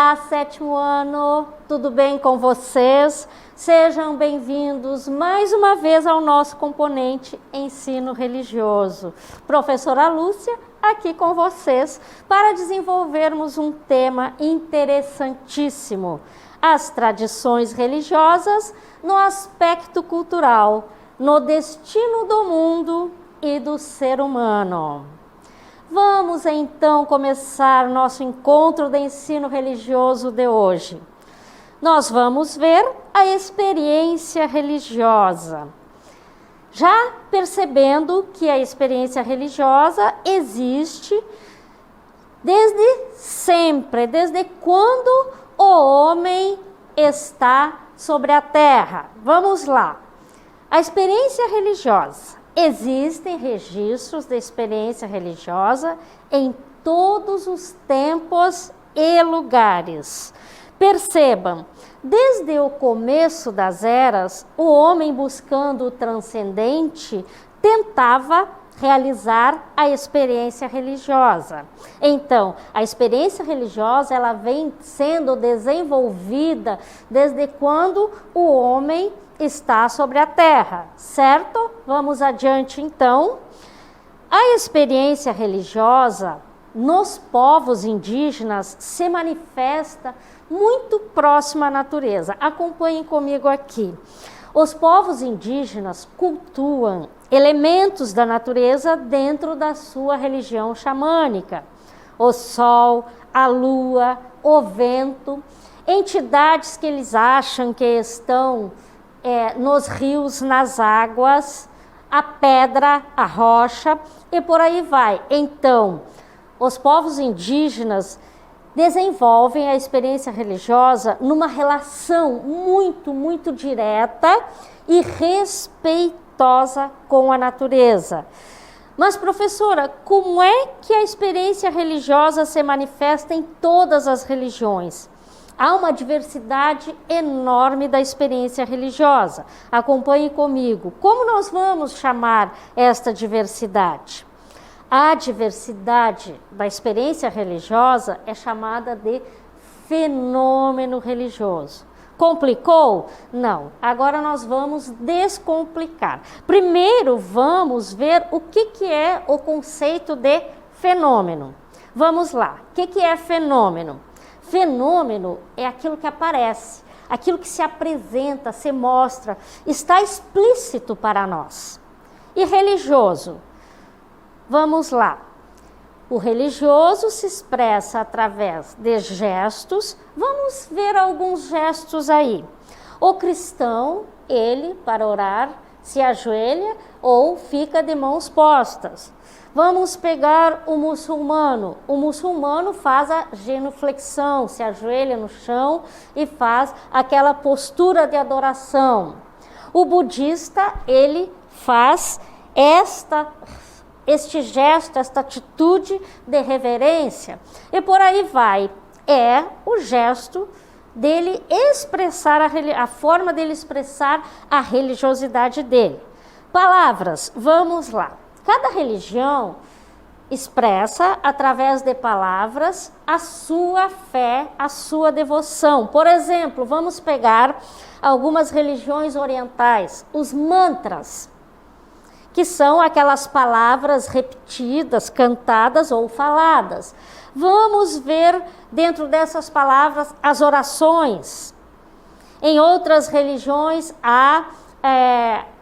Olá, sétimo ano, tudo bem com vocês? Sejam bem-vindos mais uma vez ao nosso componente Ensino Religioso. Professora Lúcia, aqui com vocês para desenvolvermos um tema interessantíssimo: as tradições religiosas no aspecto cultural, no destino do mundo e do ser humano. Vamos então começar nosso encontro de ensino religioso de hoje. Nós vamos ver a experiência religiosa. Já percebendo que a experiência religiosa existe desde sempre, desde quando o homem está sobre a terra. Vamos lá. A experiência religiosa. Existem registros de experiência religiosa em todos os tempos e lugares. Percebam, desde o começo das eras, o homem buscando o transcendente tentava realizar a experiência religiosa. Então, a experiência religiosa ela vem sendo desenvolvida desde quando o homem está sobre a terra, certo? Vamos adiante então. A experiência religiosa nos povos indígenas se manifesta muito próxima à natureza. Acompanhem comigo aqui. Os povos indígenas cultuam elementos da natureza dentro da sua religião xamânica. O sol, a lua, o vento, entidades que eles acham que estão nos rios, nas águas, a pedra, a rocha e por aí vai. Então, os povos indígenas desenvolvem a experiência religiosa numa relação muito direta e respeitosa com a natureza. Mas, professora, como é que a experiência religiosa se manifesta em todas as religiões? Há uma diversidade enorme da experiência religiosa. Acompanhe comigo. Como nós vamos chamar esta diversidade? A diversidade da experiência religiosa é chamada de fenômeno religioso. Complicou? Não. Agora nós vamos descomplicar. Primeiro vamos ver o que é o conceito de fenômeno. Vamos lá. O que é fenômeno? Fenômeno é aquilo que aparece, aquilo que se apresenta, se mostra, está explícito para nós. E religioso? Vamos lá. O religioso se expressa através de gestos. Vamos ver alguns gestos aí. O cristão, ele, para orar, se ajoelha ou fica de mãos postas. Vamos pegar o muçulmano. O muçulmano faz a genuflexão, se ajoelha no chão e faz aquela postura de adoração. O budista, ele faz este gesto, esta atitude de reverência. E por aí vai. É o gesto dele expressar a forma dele expressar a religiosidade dele. Palavras, vamos lá. Cada religião expressa, através de palavras, a sua fé, a sua devoção. Por exemplo, vamos pegar algumas religiões orientais, os mantras, que são aquelas palavras repetidas, cantadas ou faladas. Vamos ver dentro dessas palavras as orações. Em outras religiões há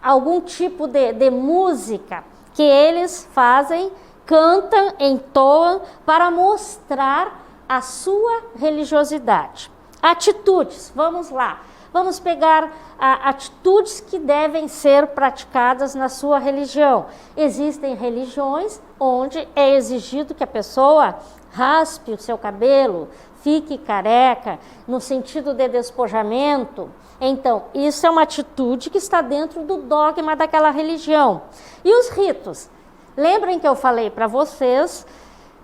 algum tipo de música que eles fazem, cantam, entoam para mostrar a sua religiosidade. Atitudes, vamos lá. Vamos pegar atitudes que devem ser praticadas na sua religião. Existem religiões onde é exigido que a pessoa raspe o seu cabelo, fique careca, no sentido de despojamento. Então, isso é uma atitude que está dentro do dogma daquela religião. E os ritos? Lembrem que eu falei para vocês,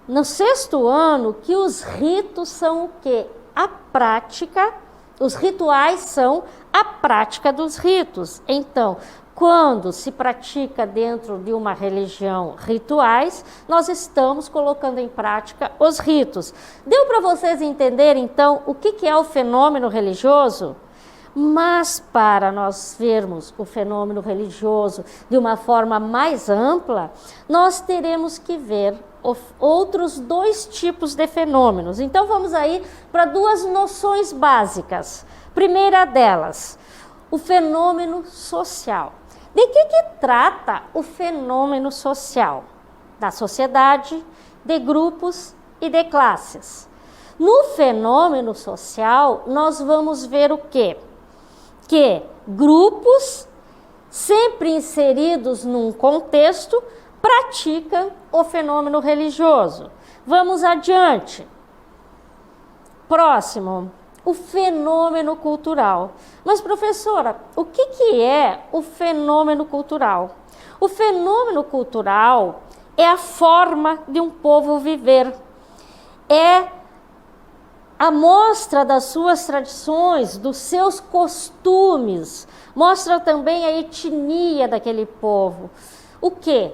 no sexto ano, que os ritos são o quê? A prática, os rituais são a prática dos ritos. Então, quando se pratica dentro de uma religião rituais, nós estamos colocando em prática os ritos. Deu para vocês entenderem, então, o que é o fenômeno religioso? Mas para nós vermos o fenômeno religioso de uma forma mais ampla, nós teremos que ver outros dois tipos de fenômenos. Então vamos aí para duas noções básicas. Primeira delas, o fenômeno social. De que trata o fenômeno social? Da sociedade, de grupos e de classes. No fenômeno social, nós vamos ver o quê? Que grupos, sempre inseridos num contexto, praticam o fenômeno religioso. Vamos adiante. Próximo, o fenômeno cultural. Mas, professora, o que é o fenômeno cultural? O fenômeno cultural é a forma de um povo viver. É a mostra das suas tradições, dos seus costumes, mostra também a etnia daquele povo. O quê?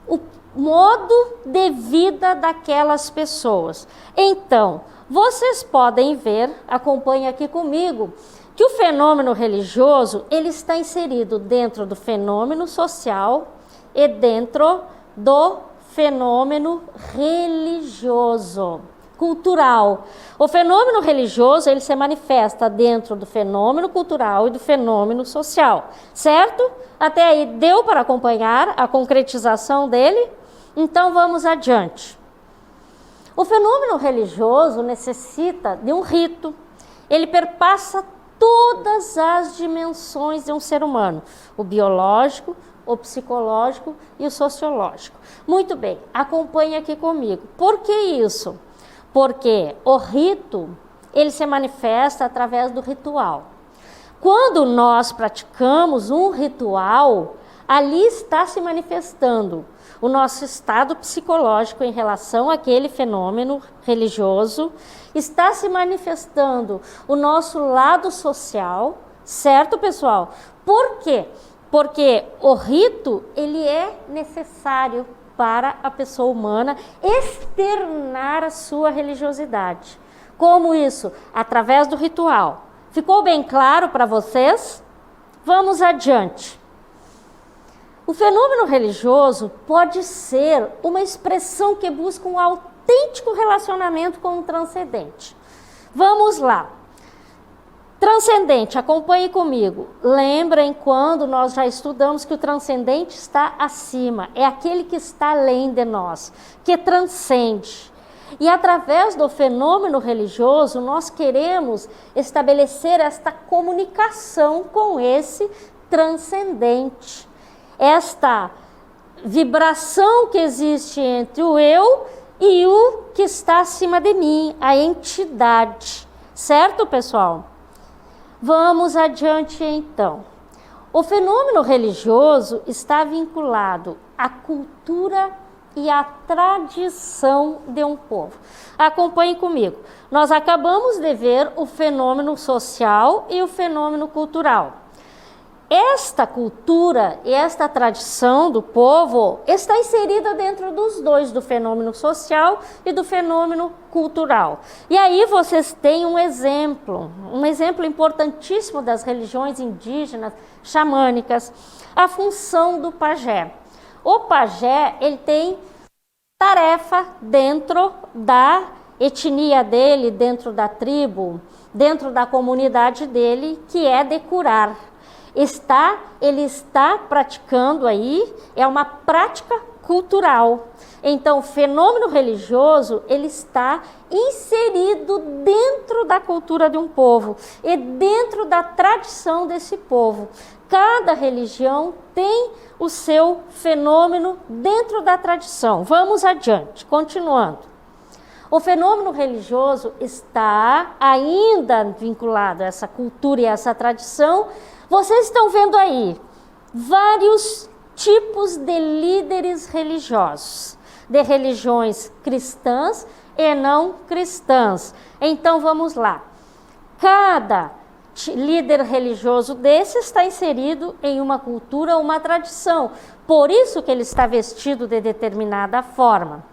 O modo de vida daquelas pessoas. Então, vocês podem ver, acompanhem aqui comigo, que o fenômeno religioso, ele está inserido dentro do fenômeno social e dentro do fenômeno religioso. Cultural. O fenômeno religioso, ele se manifesta dentro do fenômeno cultural e do fenômeno social, certo? Até aí deu para acompanhar a concretização dele? Então vamos adiante. O fenômeno religioso necessita de um rito. Ele perpassa todas as dimensões de um ser humano, o biológico, o psicológico e o sociológico. Muito bem, acompanhe aqui comigo. Por que isso? Porque o rito, ele se manifesta através do ritual. Quando nós praticamos um ritual, ali está se manifestando o nosso estado psicológico em relação àquele fenômeno religioso, está se manifestando o nosso lado social, certo, pessoal? Por quê? Porque o rito, ele é necessário para a pessoa humana externar a sua religiosidade. Como isso? Através do ritual. Ficou bem claro para vocês? Vamos adiante. O fenômeno religioso pode ser uma expressão que busca um autêntico relacionamento com o transcendente. Vamos lá. Transcendente, acompanhe comigo. Lembrem quando nós já estudamos que o transcendente está acima, é aquele que está além de nós, que transcende. E através do fenômeno religioso, nós queremos estabelecer esta comunicação com esse transcendente. Esta vibração que existe entre o eu e o que está acima de mim, a entidade. Certo, pessoal? Vamos adiante então. O fenômeno religioso está vinculado à cultura e à tradição de um povo. Acompanhe comigo. Nós acabamos de ver o fenômeno social e o fenômeno cultural. Esta cultura e esta tradição do povo está inserida dentro dos dois, do fenômeno social e do fenômeno cultural. E aí vocês têm um exemplo importantíssimo das religiões indígenas xamânicas, a função do pajé. O pajé, ele tem tarefa dentro da etnia dele, dentro da tribo, dentro da comunidade dele, que é de curar. Ele está praticando aí, é uma prática cultural. Então, o fenômeno religioso, ele está inserido dentro da cultura de um povo e dentro da tradição desse povo. Cada religião tem o seu fenômeno dentro da tradição. Vamos adiante, continuando. O fenômeno religioso está ainda vinculado a essa cultura e a essa tradição. Vocês estão vendo aí vários tipos de líderes religiosos, de religiões cristãs e não cristãs. Então vamos lá. Cada líder religioso desse está inserido em uma cultura, uma tradição. Por isso que ele está vestido de determinada forma.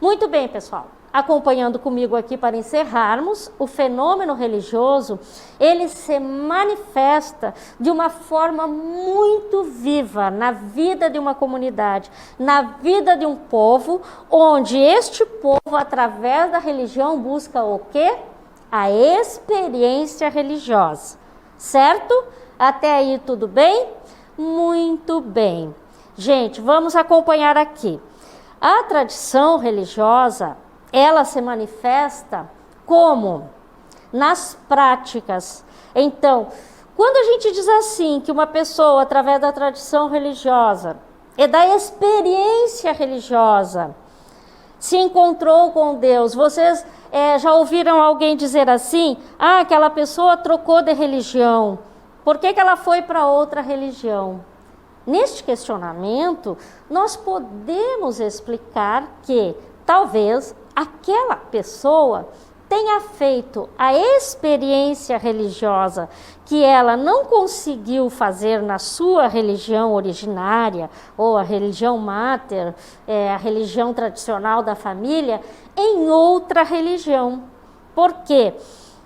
Muito bem, pessoal. Acompanhando comigo aqui para encerrarmos, o fenômeno religioso, ele se manifesta de uma forma muito viva na vida de uma comunidade, na vida de um povo, onde este povo, através da religião, busca o quê? A experiência religiosa. Certo? Até aí tudo bem? Muito bem. Gente, vamos acompanhar aqui. A tradição religiosa, ela se manifesta como? Nas práticas. Então, quando a gente diz assim, que uma pessoa, através da tradição religiosa e da experiência religiosa, se encontrou com Deus, vocês já ouviram alguém dizer assim? Ah, aquela pessoa trocou de religião. Por que ela foi para outra religião? Neste questionamento, nós podemos explicar que talvez aquela pessoa tenha feito a experiência religiosa que ela não conseguiu fazer na sua religião originária, ou a religião máter, a religião tradicional da família, em outra religião. Por quê?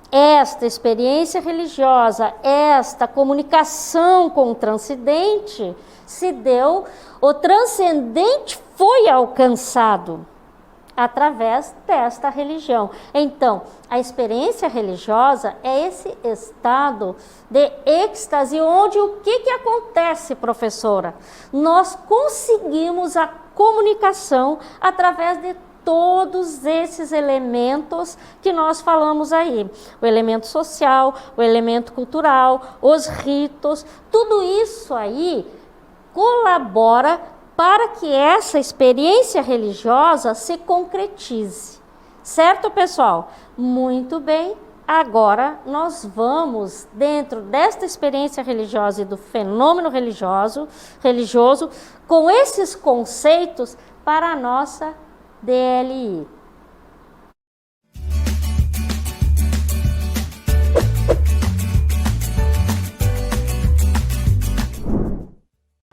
Esta experiência religiosa, esta comunicação com o transcendente se deu, o transcendente foi alcançado através desta religião. Então, a experiência religiosa é esse estado de êxtase, onde o que acontece, professora? Nós conseguimos a comunicação através de todos esses elementos que nós falamos aí. O elemento social, o elemento cultural, os ritos, tudo isso aí colabora para que essa experiência religiosa se concretize. Certo, pessoal? Muito bem. Agora nós vamos, dentro desta experiência religiosa e do fenômeno religioso, com esses conceitos para a nossa DLI.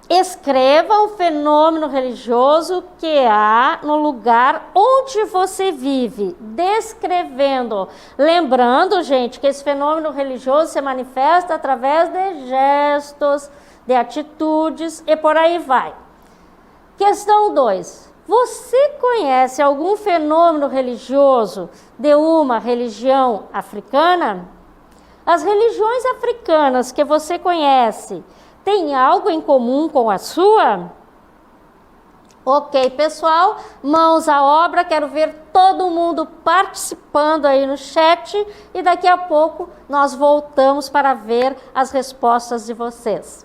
Escreva o fenômeno religioso que há no lugar onde você vive, descrevendo. Lembrando, gente, que esse fenômeno religioso se manifesta através de gestos, de atitudes e por aí vai. Questão 2. Você conhece algum fenômeno religioso de uma religião africana? As religiões africanas que você conhece tem algo em comum com a sua? Ok, pessoal, mãos à obra, quero ver todo mundo participando aí no chat e daqui a pouco nós voltamos para ver as respostas de vocês.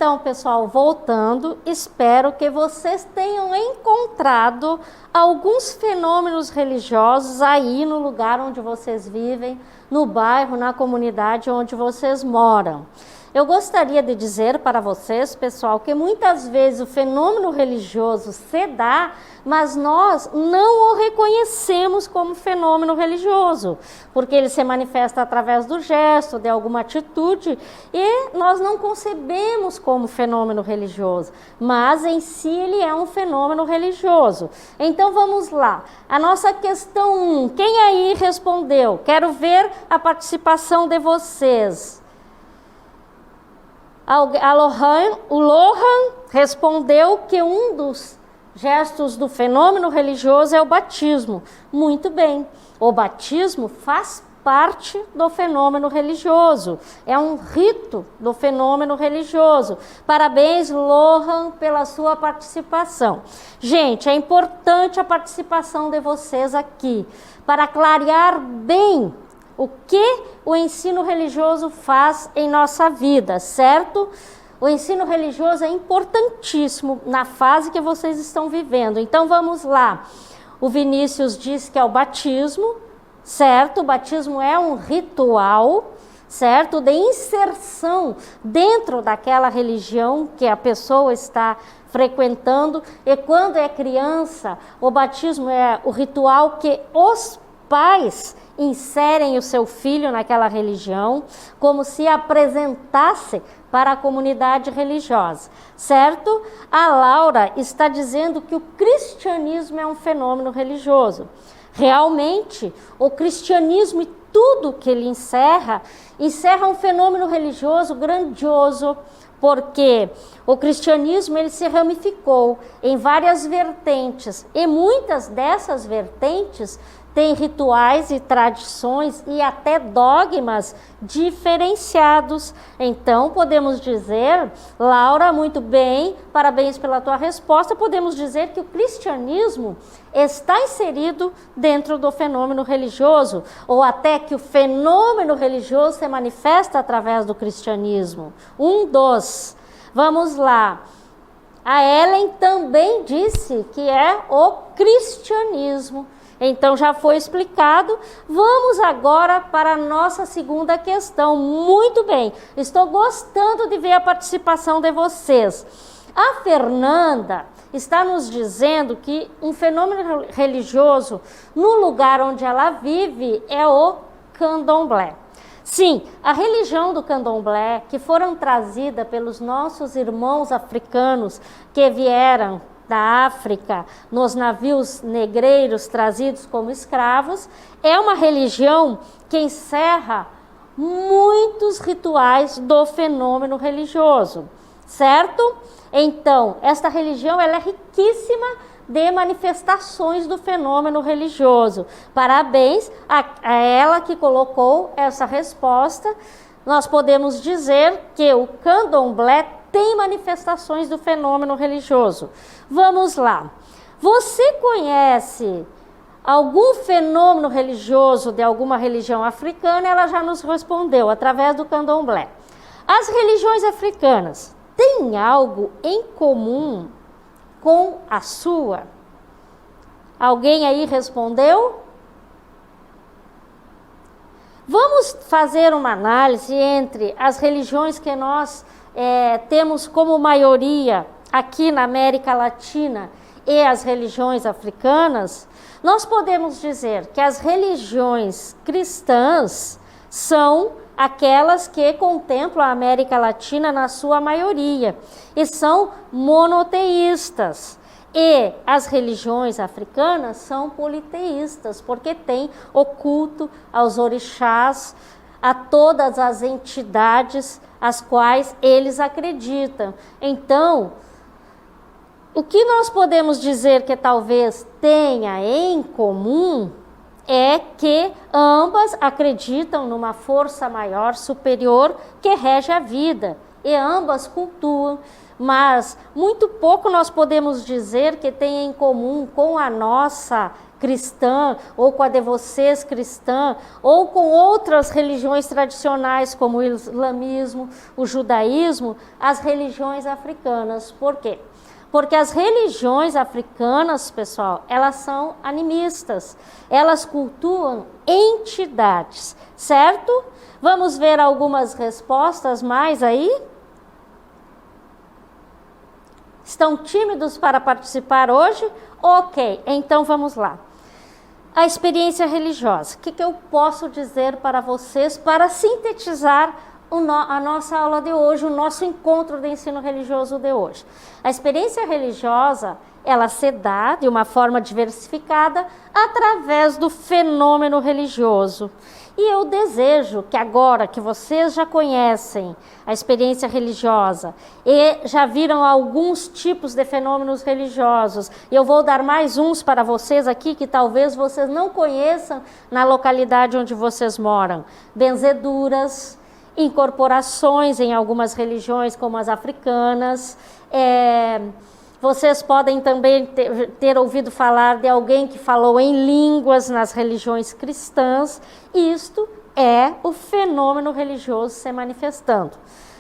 Então, pessoal, voltando, espero que vocês tenham encontrado alguns fenômenos religiosos aí no lugar onde vocês vivem, no bairro, na comunidade onde vocês moram. Eu gostaria de dizer para vocês, pessoal, que muitas vezes o fenômeno religioso se dá, mas nós não o reconhecemos como fenômeno religioso, porque ele se manifesta através do gesto, de alguma atitude, e nós não concebemos como fenômeno religioso, mas em si ele é um fenômeno religioso. Então vamos lá, a nossa questão 1, quem aí respondeu? Quero ver a participação de vocês. O Lohan respondeu que um dos gestos do fenômeno religioso é o batismo. Muito bem, o batismo faz parte do fenômeno religioso, é um rito do fenômeno religioso. Parabéns, Lohan, pela sua participação. Gente, é importante a participação de vocês aqui, para clarear bem o que o ensino religioso faz em nossa vida, certo? O ensino religioso é importantíssimo na fase que vocês estão vivendo. Então vamos lá. O Vinícius diz que é o batismo, certo? O batismo é um ritual, certo? De inserção dentro daquela religião que a pessoa está frequentando. E quando é criança, o batismo é o ritual que os pais inserem o seu filho naquela religião, como se apresentasse para a comunidade religiosa, certo? A Laura está dizendo que o cristianismo é um fenômeno religioso. Realmente, o cristianismo e tudo que ele encerra um fenômeno religioso grandioso, porque o cristianismo ele se ramificou em várias vertentes, e muitas dessas vertentes têm rituais e tradições e até dogmas diferenciados. Então, podemos dizer, Laura, muito bem, parabéns pela tua resposta, podemos dizer que o cristianismo está inserido dentro do fenômeno religioso, ou até que o fenômeno religioso se manifesta através do cristianismo. Vamos lá. A Ellen também disse que é o cristianismo. Então já foi explicado. Vamos agora para a nossa segunda questão. Muito bem, estou gostando de ver a participação de vocês. A Fernanda está nos dizendo que um fenômeno religioso no lugar onde ela vive é o candomblé. Sim, a religião do candomblé, que foram trazida pelos nossos irmãos africanos que vieram da África, nos navios negreiros trazidos como escravos, é uma religião que encerra muitos rituais do fenômeno religioso, certo? Então, esta religião ela é riquíssima de manifestações do fenômeno religioso. Parabéns a ela que colocou essa resposta. Nós podemos dizer que o candomblé tem manifestações do fenômeno religioso. Vamos lá. Você conhece algum fenômeno religioso de alguma religião africana? Ela já nos respondeu através do candomblé. As religiões africanas têm algo em comum com a sua? Alguém aí respondeu? Vamos fazer uma análise entre as religiões que nós temos como maioria aqui na América Latina e as religiões africanas. Nós podemos dizer que as religiões cristãs são aquelas que contemplam a América Latina na sua maioria e são monoteístas. E as religiões africanas são politeístas, porque tem o culto aos orixás, a todas as entidades as quais eles acreditam. Então, o que nós podemos dizer que talvez tenha em comum é que ambas acreditam numa força maior, superior, que rege a vida, e ambas cultuam, mas muito pouco nós podemos dizer que tem em comum com a nossa cristã, ou com a de vocês cristã, ou com outras religiões tradicionais, como o islamismo, o judaísmo, as religiões africanas. Por quê? Porque as religiões africanas, pessoal, elas são animistas, elas cultuam entidades, certo? Vamos ver algumas respostas mais aí? Estão tímidos para participar hoje? Ok, então vamos lá. A experiência religiosa. O que eu posso dizer para vocês para sintetizar a nossa aula de hoje, o nosso encontro de ensino religioso de hoje? A experiência religiosa, ela se dá de uma forma diversificada através do fenômeno religioso. E eu desejo que agora que vocês já conhecem a experiência religiosa e já viram alguns tipos de fenômenos religiosos, eu vou dar mais uns para vocês aqui que talvez vocês não conheçam na localidade onde vocês moram. Benzeduras, incorporações em algumas religiões como as africanas, vocês podem também ter ouvido falar de alguém que falou em línguas nas religiões cristãs. Isto é o fenômeno religioso se manifestando.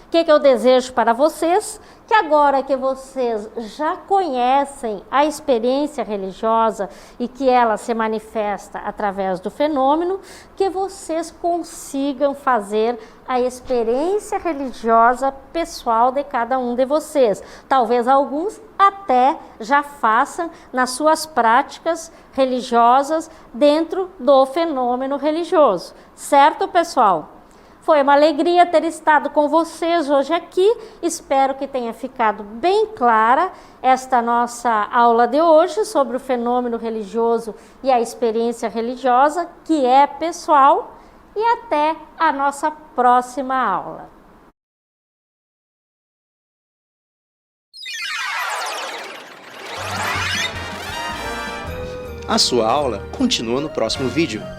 O que eu desejo para vocês? Que agora que vocês já conhecem a experiência religiosa e que ela se manifesta através do fenômeno, que vocês consigam fazer a experiência religiosa pessoal de cada um de vocês. Talvez alguns até já façam nas suas práticas religiosas dentro do fenômeno religioso. Certo, pessoal? Foi uma alegria ter estado com vocês hoje aqui. Espero que tenha ficado bem clara esta nossa aula de hoje sobre o fenômeno religioso e a experiência religiosa, que é pessoal. E até a nossa próxima aula. A sua aula continua no próximo vídeo.